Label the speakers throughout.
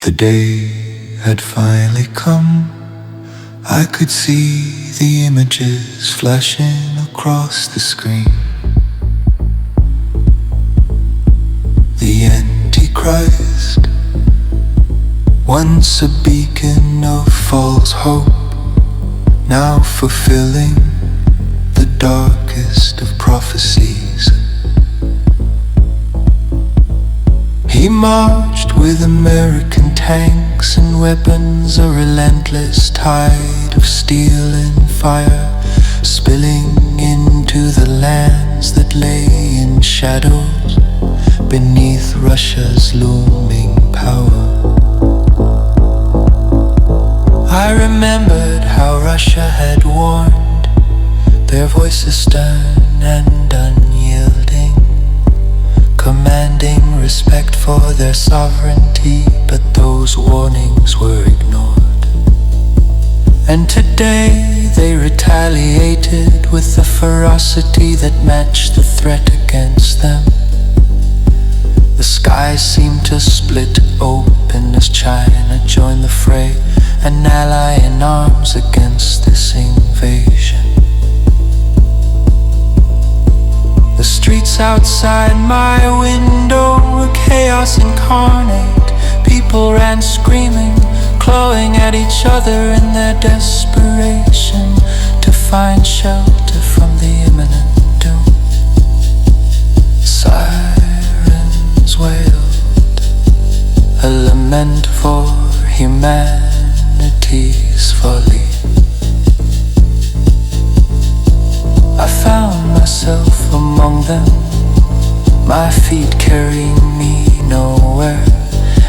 Speaker 1: The day had finally come. I could see the images flashing across the screen. The Antichrist, once a beacon of false hope, now fulfilling the darkest of prophecies. He marched with American tanks and weapons, a relentless tide of steel and fire, spilling into the lands that lay in shadows beneath Russia's looming power. I remembered how Russia had warned, their voices stern and unyielding, commanding respect for their sovereignty, but those warnings were ignored. And today they retaliated with a ferocity that matched the threat against them. The skies seemed to split open as China joined the fray, an ally in arms against this invasion. The streets outside my window were chaos incarnate. People ran screaming, clawing at each other in their desperation to find shelter from the imminent doom. Sirens wailed, a lament for humanity's folly. I found myself among them, my feet carrying me nowhere.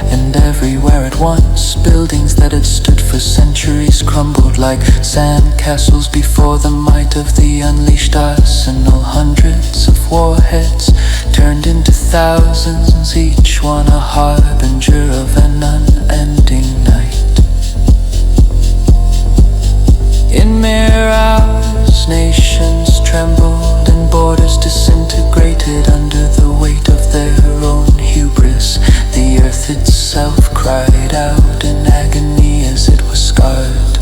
Speaker 1: And everywhere at once, buildings that had stood for centuries crumbled like sand castles before the might of the unleashed arsenal. Hundreds of warheads turned into thousands, each one a harbinger of an unending night. In mere hours, nations trembled and borders disintegrated under the weight of their own hubris. The earth itself cried out in agony as it was scarred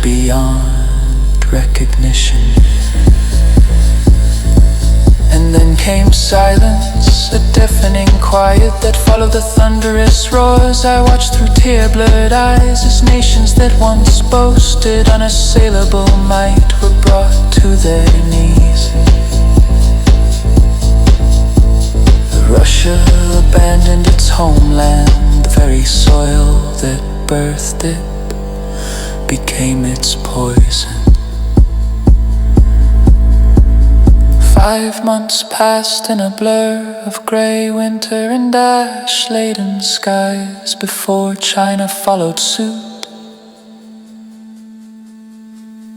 Speaker 1: beyond recognition. And then came silence, a deafening quiet that followed the thunderous roars. I watched through tear-blurred eyes as nations that once boasted unassailable might were brought to their knees. Russia abandoned its homeland, the very soil that birthed it became its poison. 5 months passed in a blur of grey winter and ash-laden skies before China followed suit.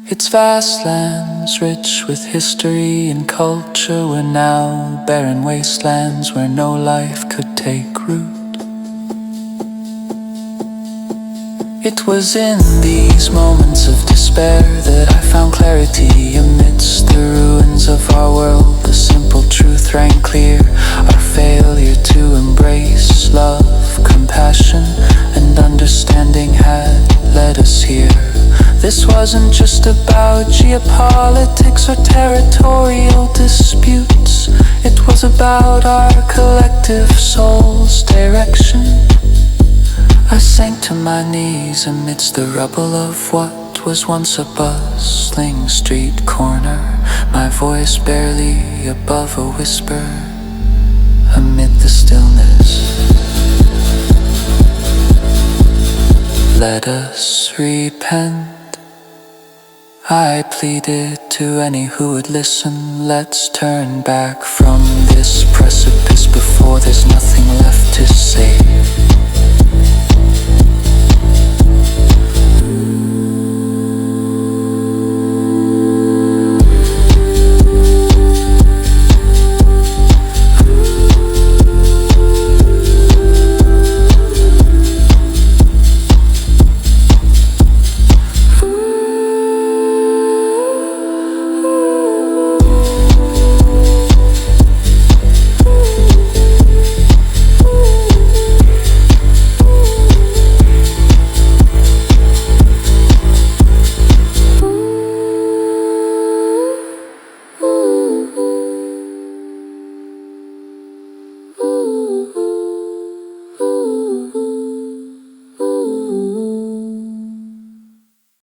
Speaker 1: Its vast lands, rich with history and culture, were now barren wastelands where no life could take root. It was in these moments of despair that I found clarity amidst the ruins of our world. The simple truth rang clear, our failure to embrace love, compassion, and understanding had led us here. This wasn't just about geopolitics or territorial disputes. It was about our collective soul's direction. I sank to my knees amidst the rubble of what was once a bustling street corner, my voice barely above a whisper amid the stillness. Let us repent, I pleaded to any who would listen. Let's turn back from this precipice before there's nothing left to say.